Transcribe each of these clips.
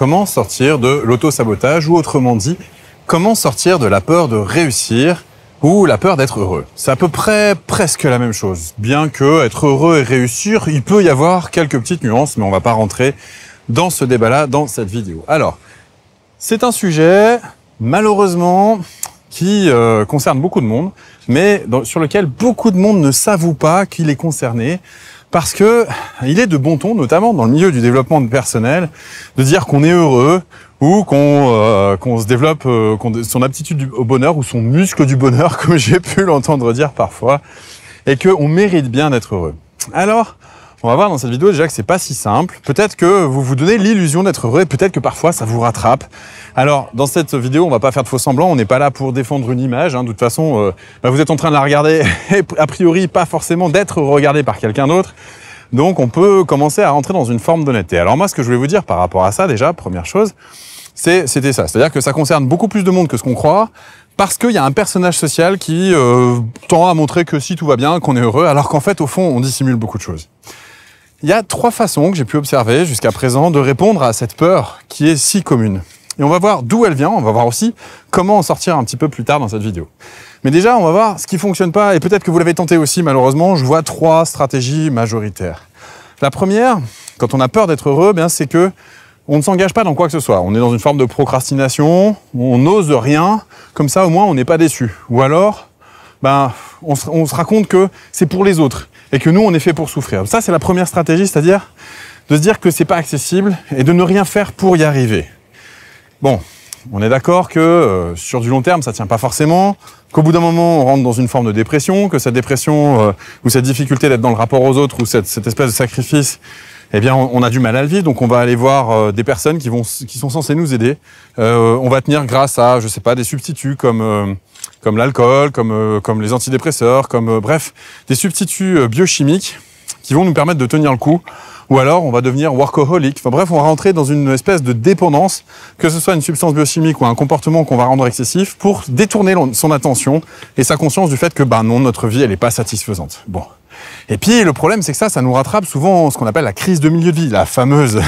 comment sortir de l'auto-sabotage ou autrement dit, comment sortir de la peur de réussir ou la peur d'être heureux. C'est à peu près presque la même chose. Bien que être heureux et réussir, il peut y avoir quelques petites nuances, mais on va pas rentrer dans ce débat-là dans cette vidéo. Alors, c'est un sujet, malheureusement, qui concerne beaucoup de monde, mais sur lequel beaucoup de monde ne s'avoue pas qu'il est concerné, parce que il est de bon ton, notamment dans le milieu du développement personnel, de dire qu'on est heureux ou qu'on se développe son aptitude au bonheur ou son muscle du bonheur, comme j'ai pu l'entendre dire parfois, et qu'on mérite bien d'être heureux. Alors, on va voir dans cette vidéo déjà que c'est pas si simple. Peut-être que vous vous donnez l'illusion d'être heureux et peut-être que parfois ça vous rattrape. Alors, dans cette vidéo, on va pas faire de faux semblants. On n'est pas là pour défendre une image. De toute façon, vous êtes en train de la regarder et a priori pas forcément d'être regardé par quelqu'un d'autre. Donc, on peut commencer à rentrer dans une forme d'honnêteté. Alors moi, ce que je voulais vous dire par rapport à ça déjà, première chose, c'était ça. C'est-à-dire que ça concerne beaucoup plus de monde que ce qu'on croit. Parce qu'il y a un personnage social qui tend à montrer que si tout va bien, qu'on est heureux, alors qu'en fait, au fond, on dissimule beaucoup de choses. Il y a 3 façons que j'ai pu observer jusqu'à présent de répondre à cette peur qui est si commune. Et on va voir d'où elle vient, on va voir aussi comment en sortir un petit peu plus tard dans cette vidéo. Mais déjà, on va voir ce qui fonctionne pas, et peut-être que vous l'avez tenté aussi, malheureusement, je vois 3 stratégies majoritaires. La première, quand on a peur d'être heureux, c'est que on ne s'engage pas dans quoi que ce soit. On est dans une forme de procrastination, on n'ose rien, comme ça au moins on n'est pas déçu. Ou alors, on se raconte que c'est pour les autres et que nous on est fait pour souffrir. Ça c'est la première stratégie, c'est-à-dire de se dire que c'est pas accessible et de ne rien faire pour y arriver. Bon, on est d'accord que sur du long terme ça tient pas forcément, qu'au bout d'un moment on rentre dans une forme de dépression, que cette dépression ou cette difficulté d'être dans le rapport aux autres ou cette espèce de sacrifice, on a du mal à le vivre, donc on va aller voir des personnes qui sont censées nous aider. On va tenir grâce à, je sais pas, des substituts comme l'alcool, comme les antidépresseurs, bref, des substituts biochimiques qui vont nous permettre de tenir le coup. Ou alors, on va devenir workaholic. Enfin bref, on va rentrer dans une espèce de dépendance, que ce soit une substance biochimique ou un comportement qu'on va rendre excessif, pour détourner son attention et sa conscience du fait que, non, notre vie, elle n'est pas satisfaisante. Bon. Et puis, le problème, c'est que ça nous rattrape souvent ce qu'on appelle la crise de milieu de vie, la fameuse,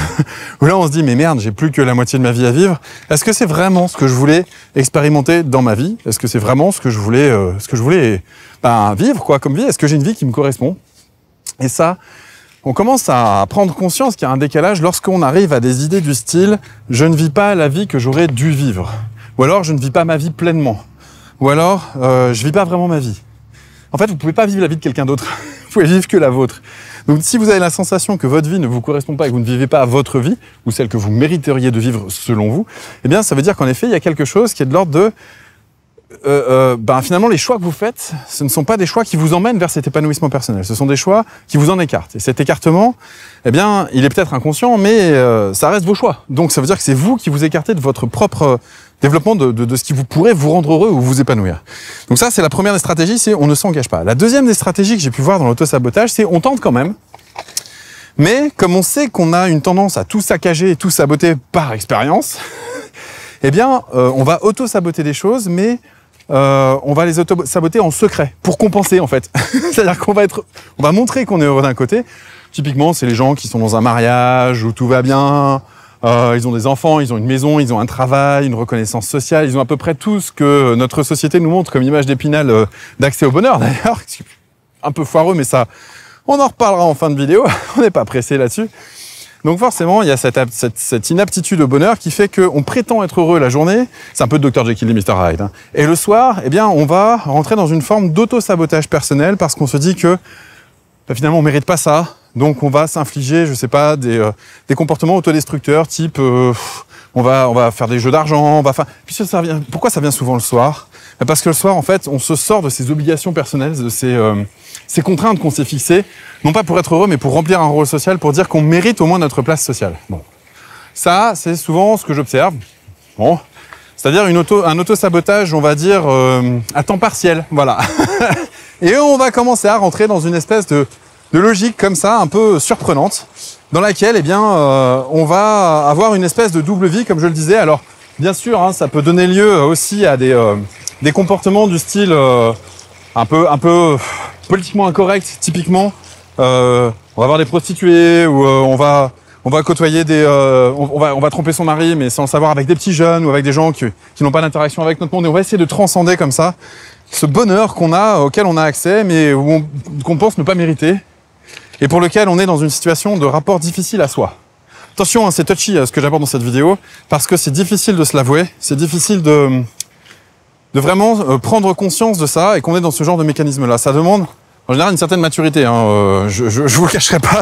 où là, on se dit, mais merde, j'ai plus que la moitié de ma vie à vivre. Est-ce que c'est vraiment ce que je voulais expérimenter dans ma vie? Est-ce que c'est vraiment ce que je voulais vivre, quoi, comme vie? Est-ce que j'ai une vie qui me correspond? Et ça, on commence à prendre conscience qu'il y a un décalage lorsqu'on arrive à des idées du style « je ne vis pas la vie que j'aurais dû vivre » ou alors « je ne vis pas ma vie pleinement » ou alors « je vis pas vraiment ma vie ». En fait, vous pouvez pas vivre la vie de quelqu'un d'autre, vous pouvez vivre que la vôtre. Donc si vous avez la sensation que votre vie ne vous correspond pas et que vous ne vivez pas votre vie, ou celle que vous mériteriez de vivre selon vous, ça veut dire qu'en effet, il y a quelque chose qui est de l'ordre de finalement, les choix que vous faites, ce ne sont pas des choix qui vous emmènent vers cet épanouissement personnel. Ce sont des choix qui vous en écartent. Et cet écartement, il est peut-être inconscient, mais ça reste vos choix. Donc, ça veut dire que c'est vous qui vous écartez de votre propre développement de ce qui vous pourrait vous rendre heureux ou vous épanouir. Donc ça, c'est la première des stratégies, c'est on ne s'engage pas. La deuxième des stratégies que j'ai pu voir dans l'auto-sabotage, c'est on tente quand même. Mais comme on sait qu'on a une tendance à tout saccager et tout saboter par expérience, on va auto-saboter des choses, mais on va les auto-saboter en secret, pour compenser en fait. C'est-à-dire qu'on va montrer qu'on est heureux d'un côté. Typiquement, c'est les gens qui sont dans un mariage où tout va bien, ils ont des enfants, ils ont une maison, ils ont un travail, une reconnaissance sociale, ils ont à peu près tout ce que notre société nous montre comme image d'Épinal d'accès au bonheur d'ailleurs. Un peu foireux, mais ça, on en reparlera en fin de vidéo, on n'est pas pressé là-dessus. Donc forcément, il y a cette inaptitude au bonheur qui fait qu'on prétend être heureux la journée, c'est un peu Dr Jekyll et Mr Hyde, et le soir, on va rentrer dans une forme d'auto-sabotage personnel parce qu'on se dit que finalement on mérite pas ça, donc on va s'infliger, je sais pas, des comportements autodestructeurs type on va faire des jeux d'argent, Puis pourquoi ça vient souvent le soir? Parce que le soir, en fait, on se sort de ses obligations personnelles, de ces contraintes qu'on s'est fixées, non pas pour être heureux, mais pour remplir un rôle social, pour dire qu'on mérite au moins notre place sociale. Bon. Ça, c'est souvent ce que j'observe. Bon. C'est-à-dire un auto-sabotage, on va dire, à temps partiel. Voilà. Et on va commencer à rentrer dans une espèce de logique comme ça, un peu surprenante, dans laquelle, on va avoir une espèce de double vie, comme je le disais. Alors, bien sûr, ça peut donner lieu aussi à des comportements du style un peu politiquement incorrect, typiquement. On va voir des prostituées ou on va On va côtoyer on va tromper son mari, mais sans le savoir, avec des petits jeunes ou avec des gens qui n'ont pas d'interaction avec notre monde. Et on va essayer de transcender comme ça ce bonheur qu'on a, auquel on a accès, mais qu'on pense ne pas mériter, et pour lequel on est dans une situation de rapport difficile à soi. Attention, hein, c'est touchy ce que j'aborde dans cette vidéo, parce que c'est difficile de se l'avouer, c'est difficile de vraiment prendre conscience de ça, et qu'on est dans ce genre de mécanisme-là. Ça demande, en général, une certaine maturité. Hein. Je vous le cacherai pas,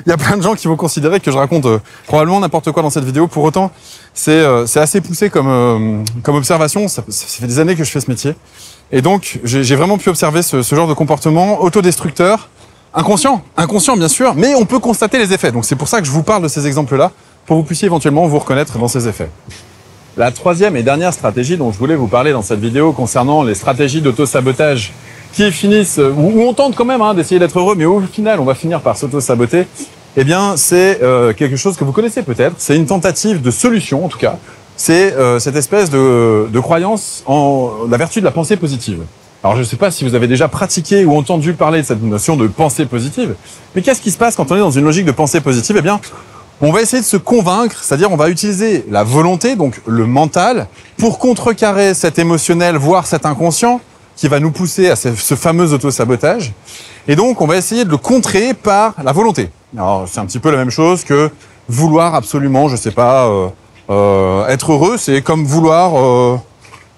il y a plein de gens qui vont considérer que je raconte probablement n'importe quoi dans cette vidéo. Pour autant, c'est assez poussé comme observation. Ça fait des années que je fais ce métier. Et donc, j'ai vraiment pu observer ce genre de comportement autodestructeur, inconscient bien sûr, mais on peut constater les effets. Donc c'est pour ça que je vous parle de ces exemples-là, pour que vous puissiez éventuellement vous reconnaître dans ces effets. La troisième et dernière stratégie dont je voulais vous parler dans cette vidéo concernant les stratégies d'auto-sabotage qui finissent, où on tente quand même d'essayer d'être heureux, mais au final, on va finir par s'auto-saboter, eh bien, c'est quelque chose que vous connaissez peut-être. C'est une tentative de solution, en tout cas. C'est cette espèce de croyance en la vertu de la pensée positive. Alors, je ne sais pas si vous avez déjà pratiqué ou entendu parler de cette notion de pensée positive, mais qu'est-ce qui se passe quand on est dans une logique de pensée positive? Eh bien, on va essayer de se convaincre, c'est-à-dire on va utiliser la volonté, donc le mental, pour contrecarrer cet émotionnel, voire cet inconscient, qui va nous pousser à ce fameux auto-sabotage. Et donc, on va essayer de le contrer par la volonté. Alors, c'est un petit peu la même chose que vouloir absolument, je sais pas, être heureux, c'est comme vouloir,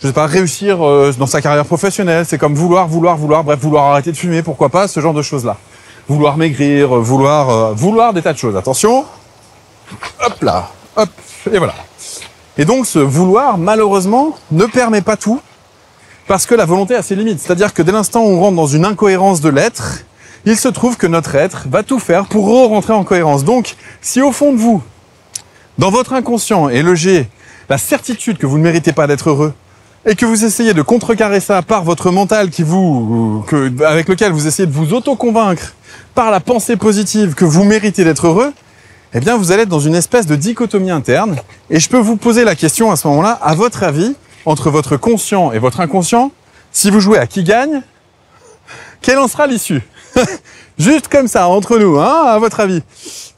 je sais pas, réussir dans sa carrière professionnelle, c'est comme vouloir, bref, vouloir arrêter de fumer, pourquoi pas, ce genre de choses-là. Vouloir maigrir, vouloir des tas de choses. Attention, hop là, hop, et voilà. Et donc, ce vouloir, malheureusement, ne permet pas tout, parce que la volonté a ses limites. C'est-à-dire que dès l'instant où on rentre dans une incohérence de l'être, il se trouve que notre être va tout faire pour rentrer en cohérence. Donc, si au fond de vous, dans votre inconscient est logé la certitude que vous ne méritez pas d'être heureux, et que vous essayez de contrecarrer ça par votre mental avec lequel vous essayez de vous auto-convaincre par la pensée positive que vous méritez d'être heureux, eh bien, vous allez être dans une espèce de dichotomie interne. Et je peux vous poser la question à ce moment-là, à votre avis, entre votre conscient et votre inconscient, si vous jouez à qui gagne, quelle en sera l'issue? Juste comme ça, entre nous, hein, à votre avis.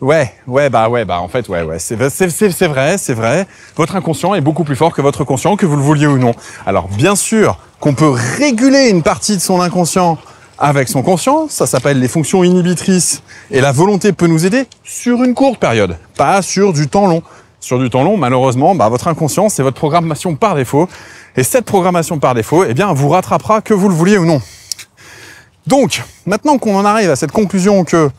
Ouais, en fait, c'est vrai. Votre inconscient est beaucoup plus fort que votre conscient, que vous le vouliez ou non. Alors, bien sûr qu'on peut réguler une partie de son inconscient avec son conscient, ça s'appelle les fonctions inhibitrices, et la volonté peut nous aider sur une courte période, pas sur du temps long. Sur du temps long, malheureusement, votre inconscient, c'est votre programmation par défaut. Et cette programmation par défaut, eh bien, vous rattrapera que vous le vouliez ou non. Donc, maintenant qu'on en arrive à cette conclusion que,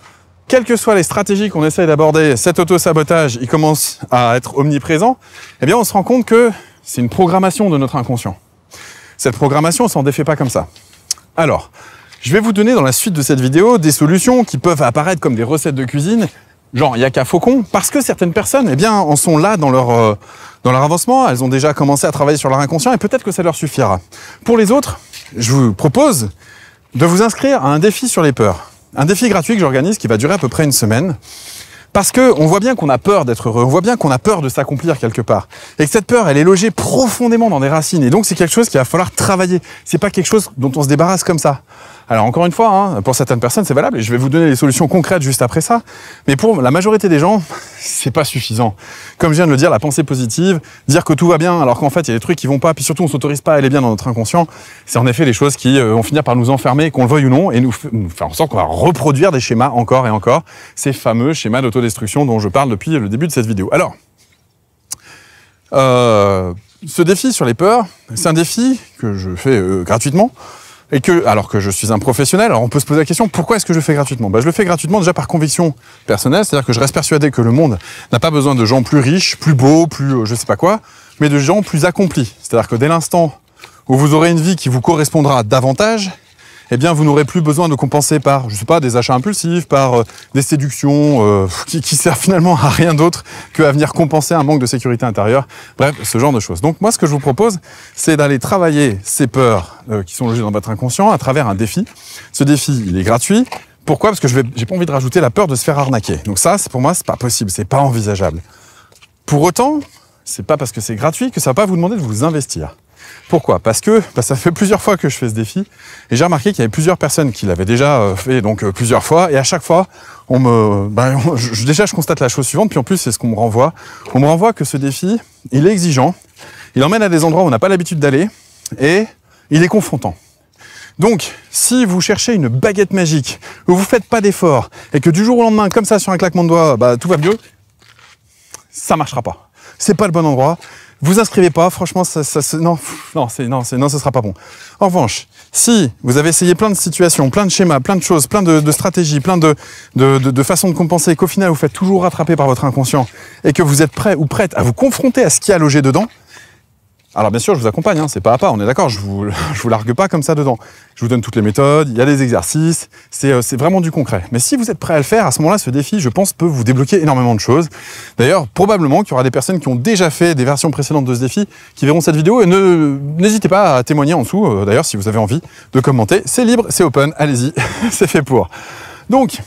quelles que soient les stratégies qu'on essaye d'aborder, cet auto-sabotage, il commence à être omniprésent, eh bien, on se rend compte que c'est une programmation de notre inconscient. Cette programmation, on s'en défait pas comme ça. Alors, je vais vous donner dans la suite de cette vidéo des solutions qui peuvent apparaître comme des recettes de cuisine, genre Yaka Faucon, parce que certaines personnes, eh bien, en sont là dans leur avancement, elles ont déjà commencé à travailler sur leur inconscient et peut-être que ça leur suffira. Pour les autres, je vous propose de vous inscrire à un défi sur les peurs. Un défi gratuit que j'organise qui va durer à peu près une semaine. Parce que on voit bien qu'on a peur d'être heureux, on voit bien qu'on a peur de s'accomplir quelque part. Et que cette peur, elle est logée profondément dans des racines. Et donc, c'est quelque chose qu'il va falloir travailler. C'est pas quelque chose dont on se débarrasse comme ça. Alors, encore une fois, pour certaines personnes, c'est valable. Et je vais vous donner les solutions concrètes juste après ça. Mais pour la majorité des gens, c'est pas suffisant. Comme je viens de le dire, la pensée positive, dire que tout va bien, alors qu'en fait, il y a des trucs qui vont pas. Puis surtout, on s'autorise pas à aller bien dans notre inconscient. C'est en effet des choses qui vont finir par nous enfermer, qu'on le veuille ou non, et nous faire en sorte qu'on va reproduire des schémas encore et encore. Ces fameux schémas d'autodestruction dont je parle depuis le début de cette vidéo. Alors, ce défi sur les peurs, c'est un défi que je fais gratuitement. Et alors que je suis un professionnel, alors on peut se poser la question, pourquoi est-ce que je le fais gratuitement? Je le fais gratuitement déjà par conviction personnelle, c'est-à-dire que je reste persuadé que le monde n'a pas besoin de gens plus riches, plus beaux, plus je sais pas quoi, mais de gens plus accomplis. C'est-à-dire que dès l'instant où vous aurez une vie qui vous correspondra davantage, eh bien vous n'aurez plus besoin de compenser par, je sais pas, des achats impulsifs, par des séductions qui servent finalement à rien d'autre qu'à venir compenser un manque de sécurité intérieure. Bref, ce genre de choses. Donc moi, ce que je vous propose, c'est d'aller travailler ces peurs qui sont logées dans votre inconscient à travers un défi. Ce défi, il est gratuit. Pourquoi? Parce que j'ai pas envie de rajouter la peur de se faire arnaquer. Donc ça, pour moi, c'est pas possible, c'est pas envisageable. Pour autant, c'est pas parce que c'est gratuit que ça va pas vous demander de vous investir. Pourquoi? Parce que ça fait plusieurs fois que je fais ce défi et j'ai remarqué qu'il y avait plusieurs personnes qui l'avaient déjà fait donc plusieurs fois et à chaque fois déjà je constate la chose suivante, puis en plus c'est ce qu'on me renvoie. On me renvoie que ce défi, il est exigeant, il emmène à des endroits où on n'a pas l'habitude d'aller et il est confrontant. Donc, si vous cherchez une baguette magique, où vous faites pas d'efforts, et que du jour au lendemain, comme ça, sur un claquement de doigts, tout va mieux, ça marchera pas. C'est pas le bon endroit. Vous inscrivez pas, franchement, ce sera pas bon. En revanche, si vous avez essayé plein de situations, plein de schémas, plein de choses, plein de stratégies, plein de façons de compenser, qu'au final, vous faites toujours rattraper par votre inconscient, et que vous êtes prêt ou prête à vous confronter à ce qui a logé dedans, alors bien sûr, je vous accompagne, hein, c'est pas à pas, on est d'accord, je vous largue pas comme ça dedans. Je vous donne toutes les méthodes, il y a des exercices, c'est vraiment du concret. Mais si vous êtes prêt à le faire, à ce moment-là, ce défi, je pense, peut vous débloquer énormément de choses. D'ailleurs, probablement qu'il y aura des personnes qui ont déjà fait des versions précédentes de ce défi, qui verront cette vidéo, et n'hésitez pas à témoigner en dessous, d'ailleurs, si vous avez envie de commenter. C'est libre, c'est open, allez-y, c'est fait pour. Donc,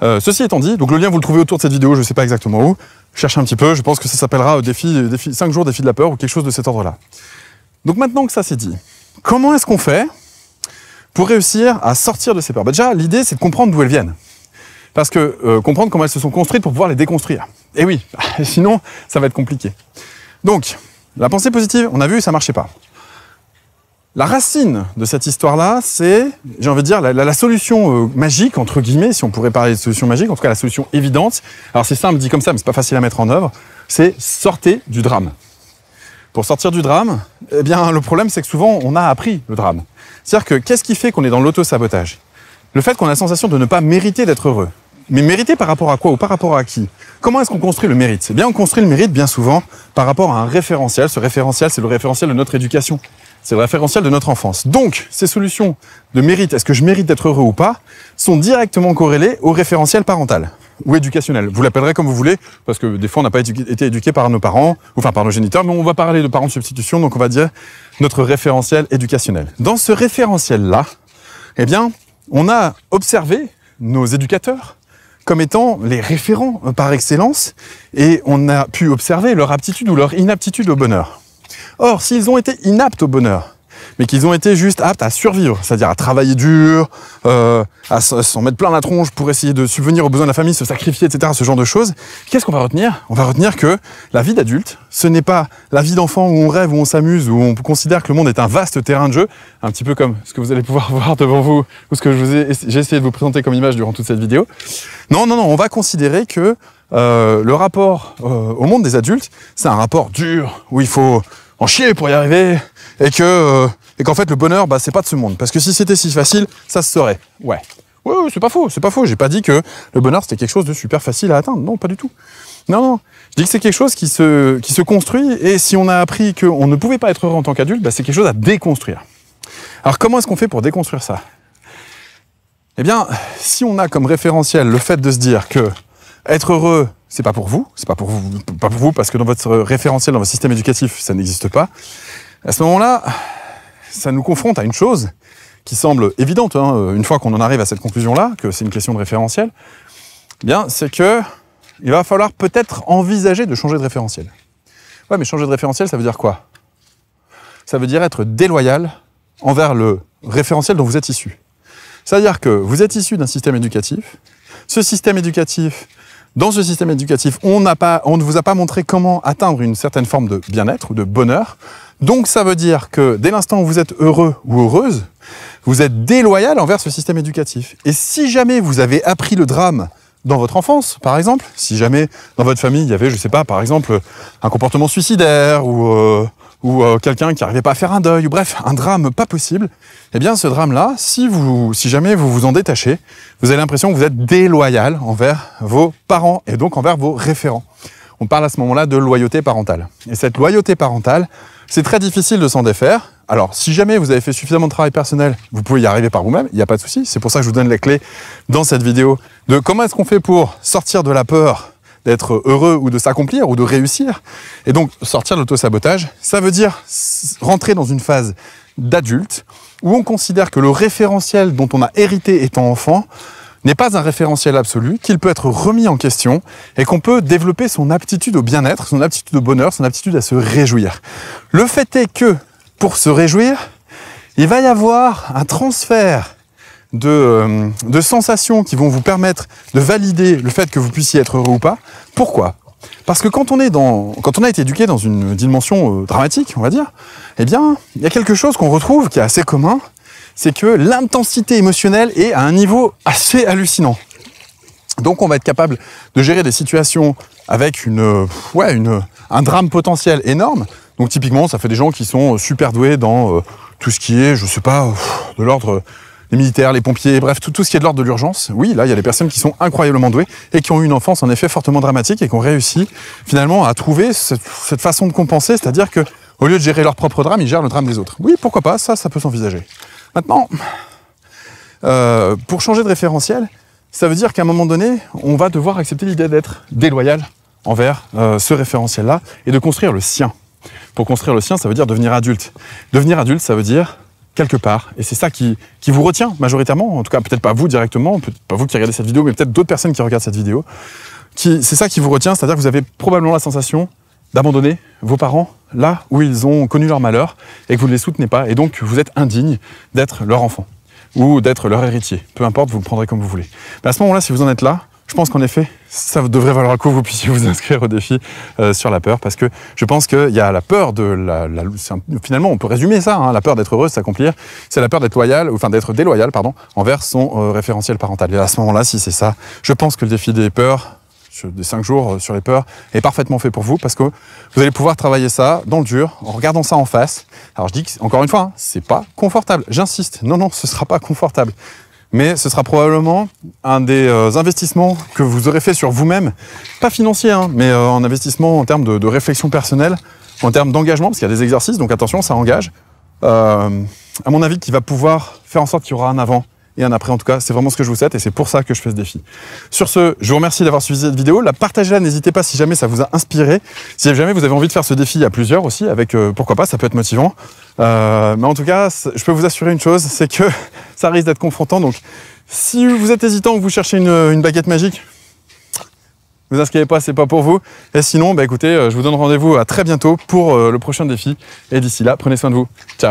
ceci étant dit, donc le lien vous le trouvez autour de cette vidéo, je ne sais pas exactement où. Cherchez un petit peu, je pense que ça s'appellera défi 5 jours défi de la peur ou quelque chose de cet ordre-là. Donc maintenant que ça c'est dit, comment est-ce qu'on fait pour réussir à sortir de ces peurs? Déjà, l'idée c'est de comprendre d'où elles viennent. Parce que comprendre comment elles se sont construites pour pouvoir les déconstruire. Et oui, sinon ça va être compliqué. Donc, la pensée positive, on a vu, ça ne marchait pas. La racine de cette histoire-là, c'est, j'ai envie de dire, la solution magique, entre guillemets, si on pourrait parler de solution magique, en tout cas la solution évidente. Alors c'est simple dit comme ça, mais c'est pas facile à mettre en œuvre. C'est sortez du drame. Pour sortir du drame, eh bien le problème c'est que souvent on a appris le drame. C'est-à-dire que qu'est-ce qui fait qu'on est dans l'auto-sabotage? Le fait qu'on a la sensation de ne pas mériter d'être heureux. Mais mériter par rapport à quoi ou par rapport à qui? Comment est-ce qu'on construit le mérite? Eh bien, on construit le mérite bien souvent par rapport à un référentiel. Ce référentiel, c'est le référentiel de notre éducation. C'est le référentiel de notre enfance. Donc, ces solutions de mérite, est-ce que je mérite d'être heureux ou pas, sont directement corrélées au référentiel parental ou éducationnel. Vous l'appellerez comme vous voulez, parce que des fois, on n'a pas été éduqué par nos parents, enfin par nos géniteurs, mais on va parler de parents de substitution, donc on va dire notre référentiel éducationnel. Dans ce référentiel-là, eh bien, on a observé nos éducateurs comme étant les référents par excellence, et on a pu observer leur aptitude ou leur inaptitude au bonheur. Or, s'ils ont été inaptes au bonheur, mais qu'ils ont été juste aptes à survivre, c'est-à-dire à travailler dur, à s'en mettre plein la tronche pour essayer de subvenir aux besoins de la famille, se sacrifier, etc., ce genre de choses, qu'est-ce qu'on va retenir? On va retenir que la vie d'adulte, ce n'est pas la vie d'enfant où on rêve, où on s'amuse, où on considère que le monde est un vaste terrain de jeu, un petit peu comme ce que vous allez pouvoir voir devant vous, ou ce que j'ai essayé de vous présenter comme image durant toute cette vidéo. Non, on va considérer que le rapport au monde des adultes, c'est un rapport dur, où il faut en chier pour y arriver, et qu'en fait le bonheur, c'est pas de ce monde. Parce que si c'était si facile, ça se saurait. Ouais, c'est pas faux. J'ai pas dit que le bonheur c'était quelque chose de super facile à atteindre. Non, pas du tout. Non. Je dis que c'est quelque chose qui se construit, et si on a appris qu'on ne pouvait pas être heureux en tant qu'adulte, c'est quelque chose à déconstruire. Alors comment est-ce qu'on fait pour déconstruire ça? Eh bien, si on a comme référentiel le fait de se dire que être heureux, c'est pas pour vous, parce que dans votre référentiel, dans votre système éducatif, ça n'existe pas. À ce moment-là, ça nous confronte à une chose qui semble évidente, une fois qu'on en arrive à cette conclusion-là, que c'est une question de référentiel, eh bien, c'est que il va falloir peut-être envisager de changer de référentiel. Ouais, mais changer de référentiel, ça veut dire quoi? Ça veut dire être déloyal envers le référentiel dont vous êtes issu. C'est-à-dire que vous êtes issu d'un système éducatif. Ce système éducatif, dans ce système éducatif, on ne vous a pas montré comment atteindre une certaine forme de bien-être ou de bonheur. Donc ça veut dire que dès l'instant où vous êtes heureux ou heureuse, vous êtes déloyal envers ce système éducatif. Et si jamais vous avez appris le drame dans votre enfance, par exemple, si jamais dans votre famille il y avait, je sais pas, par exemple, un comportement suicidaire ou quelqu'un qui n'arrivait pas à faire un deuil, ou bref, un drame pas possible, eh bien ce drame-là, si jamais vous vous en détachez, vous avez l'impression que vous êtes déloyal envers vos parents et donc envers vos référents. On parle à ce moment-là de loyauté parentale. Et cette loyauté parentale, c'est très difficile de s'en défaire. Alors, si jamais vous avez fait suffisamment de travail personnel, vous pouvez y arriver par vous-même, il n'y a pas de souci. C'est pour ça que je vous donne les clés dans cette vidéo de comment est-ce qu'on fait pour sortir de la peur d'être heureux ou de s'accomplir ou de réussir. Et donc, sortir de l'auto-sabotage, ça veut dire rentrer dans une phase d'adulte où on considère que le référentiel dont on a hérité étant enfant n'est pas un référentiel absolu, qu'il peut être remis en question et qu'on peut développer son aptitude au bien-être, son aptitude au bonheur, son aptitude à se réjouir. Le fait est que pour se réjouir, il va y avoir un transfert de sensations qui vont vous permettre de valider le fait que vous puissiez être heureux ou pas. Pourquoi ? Parce que quand on a été éduqué dans une dimension dramatique, on va dire, eh bien, il y a quelque chose qu'on retrouve qui est assez commun, c'est que l'intensité émotionnelle est à un niveau assez hallucinant. Donc on va être capable de gérer des situations avec un drame potentiel énorme. Donc typiquement, ça fait des gens qui sont super doués dans tout ce qui est, je sais pas, de l'ordre les militaires, les pompiers, bref, tout ce qui est de l'ordre de l'urgence. Oui, là, il y a des personnes qui sont incroyablement douées et qui ont eu une enfance, en effet, fortement dramatique et qui ont réussi, finalement, à trouver cette façon de compenser, c'est-à-dire que au lieu de gérer leur propre drame, ils gèrent le drame des autres. Oui, pourquoi pas, ça peut s'envisager. Maintenant, pour changer de référentiel, ça veut dire qu'à un moment donné, on va devoir accepter l'idée d'être déloyal envers ce référentiel-là et de construire le sien. Pour construire le sien, ça veut dire devenir adulte. Devenir adulte, ça veut dire quelque part, et c'est ça qui vous retient majoritairement, en tout cas peut-être pas vous directement, peut-être pas vous qui regardez cette vidéo, mais peut-être d'autres personnes qui regardent cette vidéo, c'est ça qui vous retient, c'est-à-dire que vous avez probablement la sensation d'abandonner vos parents là où ils ont connu leur malheur et que vous ne les soutenez pas, et donc vous êtes indigne d'être leur enfant ou d'être leur héritier, peu importe, vous le prendrez comme vous voulez. Mais à ce moment-là, si vous en êtes là, je pense qu'en effet, ça devrait valoir le coup que vous puissiez vous inscrire au défi sur la peur, parce que je pense qu'il y a la peur de finalement, on peut résumer ça, hein, la peur d'être heureux, de s'accomplir, c'est la peur d'être d'être déloyal, envers son référentiel parental. Et à ce moment-là, si c'est ça, je pense que le défi des peurs, des 5 jours sur les peurs, est parfaitement fait pour vous, parce que vous allez pouvoir travailler ça dans le dur, en regardant ça en face. Alors je dis que, encore une fois, hein, c'est pas confortable, j'insiste, non, ce sera pas confortable. Mais ce sera probablement un des investissements que vous aurez fait sur vous-même, pas financier, hein, mais en investissement en termes de réflexion personnelle, en termes d'engagement, parce qu'il y a des exercices, donc attention, ça engage. À mon avis, qui va pouvoir faire en sorte qu'il y aura un avant et un après. En tout cas, c'est vraiment ce que je vous souhaite et c'est pour ça que je fais ce défi. Sur ce, je vous remercie d'avoir suivi cette vidéo. Partagez-la, n'hésitez pas si jamais ça vous a inspiré. Si jamais vous avez envie de faire ce défi à plusieurs aussi, avec pourquoi pas, ça peut être motivant. Mais en tout cas, je peux vous assurer une chose, c'est que ça risque d'être confrontant. Donc, si vous êtes hésitant ou que vous cherchez une baguette magique, ne vous inscrivez pas, c'est pas pour vous. Et sinon, écoutez, je vous donne rendez-vous à très bientôt pour le prochain défi. Et d'ici là, prenez soin de vous. Ciao.